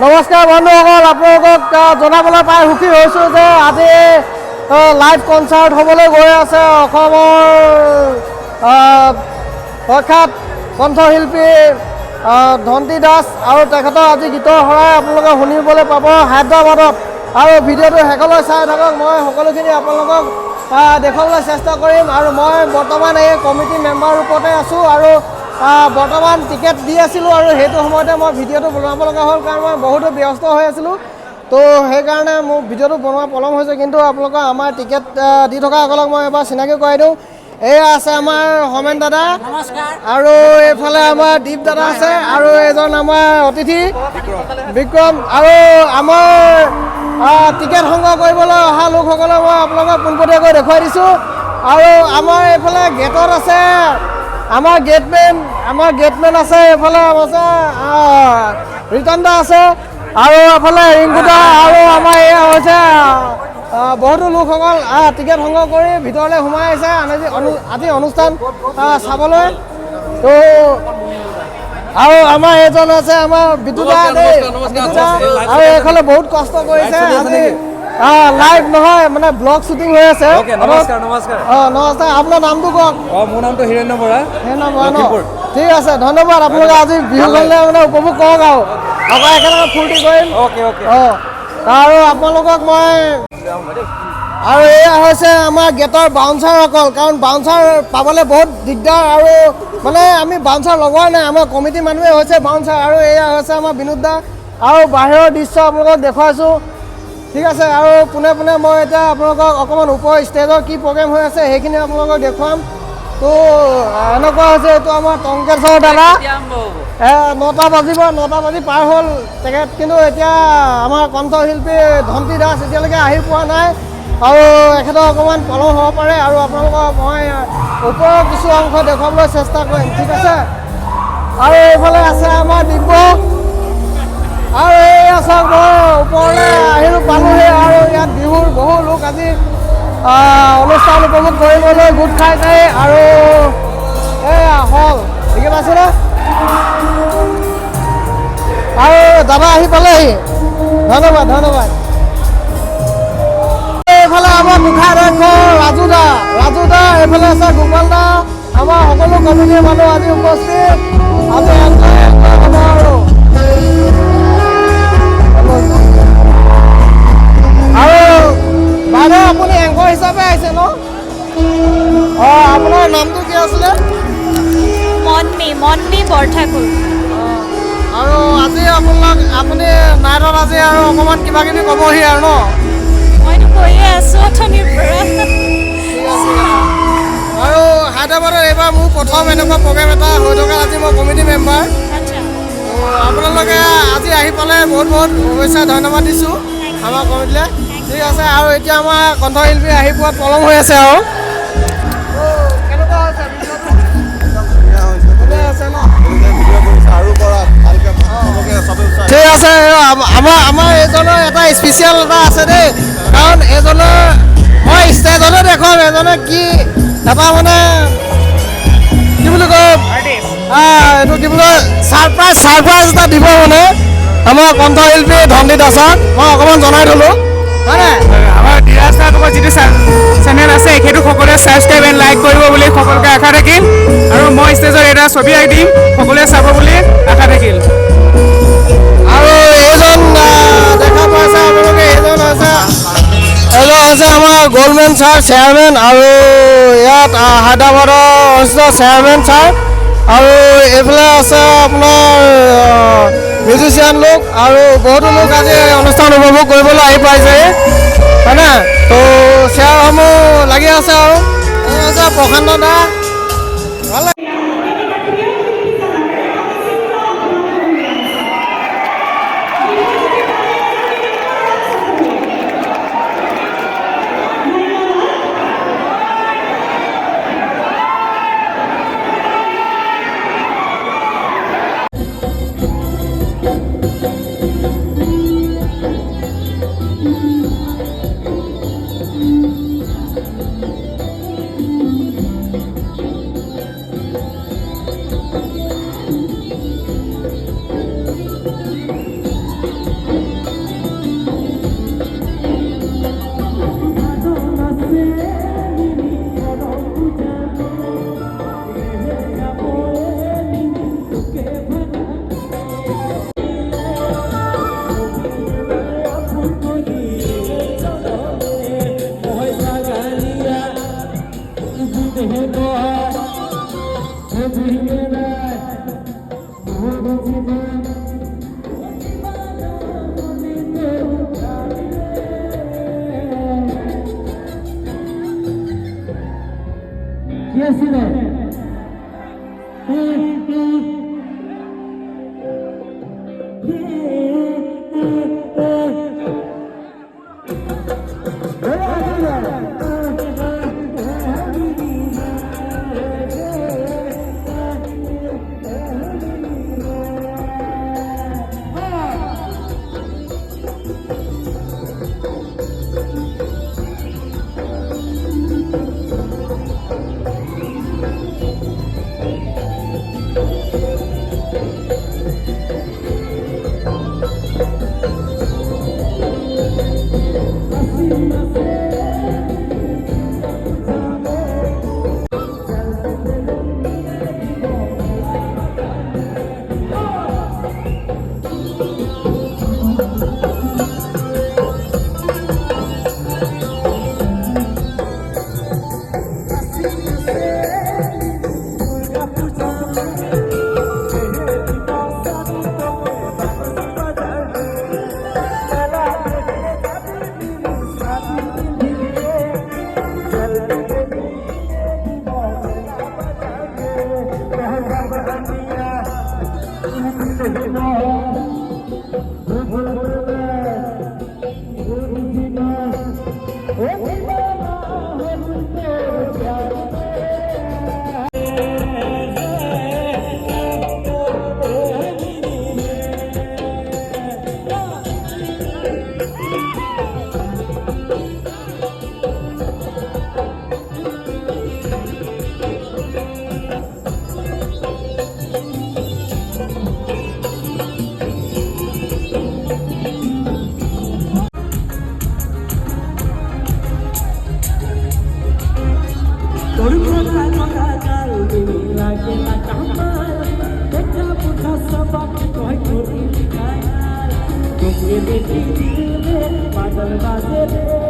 নমস্কাৰ বন্ধুসকল, আপোনালোকক জনাবলৈ পাই সুখী হৈছোঁ যে আজি লাইভ কনচাৰ্ট হ'বলৈ গৈ আছে অসমৰ প্ৰখ্যাত কণ্ঠশিল্পী ধন্তী দাস আৰু তেখেতৰ আজি গীতৰ শৰাই আপোনালোকে শুনিবলৈ পাব হায়দৰাবাদত। আৰু ভিডিঅ'টো শেষলৈ চাই থাকক, মই সকলোখিনি আপোনালোকক দেখুৱাবলৈ চেষ্টা কৰিম। আৰু মই বৰ্তমান এই কমিটি মেম্বাৰ ৰূপতে আছোঁ আৰু বৰ্তমান টিকেট দি আছিলোঁ আৰু সেইটো সময়তে মই ভিডিঅ'টো বনাব লগা হ'ল, কাৰণ মই বহুতো ব্যস্ত হৈ আছিলোঁ। তো সেইকাৰণে মোৰ ভিডিঅ'টো বনোৱা পলম হৈছে। কিন্তু আপোনালোকক আমাৰ টিকেট দি থকাসকলক মই এবাৰ চিনাকি কৰাই দিওঁ। এয়া আছে আমাৰ হোমেন দাদা, আৰু এইফালে আমাৰ দীপ দাদা আছে, আৰু এজন আমাৰ অতিথি বিক্ৰম, আৰু আমাৰ টিকেট সংগ্ৰহ কৰিবলৈ অহা লোকসকলক মই আপোনালোকক পোনপটীয়াকৈ দেখুৱাই দিছোঁ। আৰু আমাৰ এইফালে গেটত আছে আমাৰ গেটমেন আছে, এইফালে আছে ৰিতন দা আছে, আৰু এফালে ৰিংকু দা, আৰু আমাৰ এয়া হৈছে বহুতো লোকসকল টিকেট সংগ্ৰহ কৰি ভিতৰলৈ সোমাই আহিছে আজি অনুষ্ঠান চাবলৈ। তো আৰু আমাৰ এইজন আছে আমাৰ বিদু দা, আৰু এইফালে বহুত কষ্ট কৰিছে আজি লাইভ নহয়, মানে ব্লগ শ্বুটিং হৈ আছে। নমস্কাৰ, আপোনাৰ নামটো কওক। মোৰ নামটো হিৰণ্য বৰা। ন ঠিক আছে, ধন্যবাদ। আপোনালোকে আজি বিহু খেলিলে মানে উপভোগ কৰক আৰু আকৌ একেলগে ফূৰ্তি কৰিম। আৰু আপোনালোকক মই আৰু এয়া হৈছে আমাৰ গেটৰ বাউন্সাৰসকল, কাৰণ বাউন্সাৰ পাবলৈ বহুত দিগদাৰ, আৰু মানে আমি বাউন্সাৰ লগোৱা নাই, আমাৰ কমিটিৰ মানুহে হৈছে বাউন্সাৰ। আৰু এয়া হৈছে আমাৰ বিনোদ দা, আৰু বাহিৰৰ দৃশ্য আপোনালোকক দেখুৱাইছোঁ। ঠিক আছে, আৰু পোনে পোনে মই এতিয়া আপোনালোকক অকণমান ওপৰৰ ষ্টেজৰ কি প্ৰগ্ৰেম হৈ আছে সেইখিনি আপোনালোকক দেখুৱাম। তো এনেকুৱা হৈছে, এইটো আমাৰ টংকেশ্বৰ দাদা, 9টা বাজি পাৰ হ'ল তেখেত, কিন্তু এতিয়া আমাৰ কণ্ঠশিল্পী ধন্তী দাস এতিয়ালৈকে আহি পোৱা নাই, আৰু এখেতৰ অকণমান পলম হ'ব পাৰে, আৰু আপোনালোকক মই ওপৰৰ কিছু অংশ দেখুৱাবলৈ চেষ্টা কৰিম। ঠিক আছে, আৰু এইফালে আছে আমাৰ দিব্য, আৰু এই চাওক মই ওপৰলৈ পালোহি, আৰু ইয়াত বিহুৰ বহু লোক আজি অনুষ্ঠান উপভোগ কৰিবলৈ গোট খাইছে, আৰু এয়া হল ঠিকে পাইছেনে? আৰু দাদা আহি পালেহি, ধন্যবাদ। এইফালে আমাৰ মুখাধ্যক্ষ ৰাজু দা, এইফালে আছে গোপাল দা, আমাৰ সকলো কমিটিৰ মানুহ আজি উপস্থিত। আজি আৰু বাইদেউ আপুনি এংকৰ হিচাপে আহিছে ন? আপোনাৰ নামটো কি আছিলে? মনমি বৰঠাকুৰ। আৰু আজি আপুনি নাইটত আজি আৰু অকণমান কিবা কিবি ক'বহি আৰু ন? মইতো কৈয়ে আছোঁ অথনিৰ পৰা। আৰু হায়দৰাবাদত এইবাৰ মোৰ প্ৰথম এনেকুৱা প্ৰগ্ৰেম এটা হৈ থকা, আজি মই কমিটি মেম্বাৰ। আপোনালোকে আজি আহি পালে বহুত শুভেচ্ছা, ধন্যবাদ দিছোঁ আমাৰ কমিটিলৈ। ঠিক আছে, আৰু এতিয়া আমাৰ কণ্ঠশিল্পী আহি পোৱাত পলম হৈ আছে। আৰু কেনেকুৱা হৈছে? ঠিক আছে, আমাৰ এইজনৰ এটা স্পেচিয়েল এটা আছে দেই, কাৰণ এইজনৰ মই ষ্টেজতে দেখুৱাম, এজনে কি এটা মানে কি বুলি কয়, এইটো কি বুলি কয়, ছাৰপ্ৰাইজ এটা দিব মানে আমাৰ কণ্ঠশিল্পী ধন্তী দাসক মই অকণমান জনাই থ'লোঁ। আমাৰ ডিৰাজ নাটকৰ যিটো চেনেল আছে সেইটো সকলোৱে ছাবস্ক্ৰাইব এণ্ড লাইক কৰিব বুলি সকলোকে আশা থাকিল, আৰু মই ষ্টেজত এটা ছবি আঁকি দিম, সকলোৱে চাব বুলি আশা থাকিল। আৰু এইজন দেখা পাইছে আপোনালোকে, এইজন হৈছে আমাৰ গ'ল্ডমেন ছাৰ, চেয়াৰমেন, আৰু ইয়াত হায়দৰাবাদৰ অনুষ্ঠিত চেয়াৰমেন ছাৰ, আৰু এইফালে আছে আপোনাৰ মিউজিচিয়ান লোক, আৰু বহুতো লোক আজি অনুষ্ঠান উপভোগ কৰিবলৈ আহি পাইছে, হয়নে? তো চেয়াৰসমূহ লাগি আছে, আৰু আছে প্ৰশান্ত দা, ভাল লাগে। बादल बाजे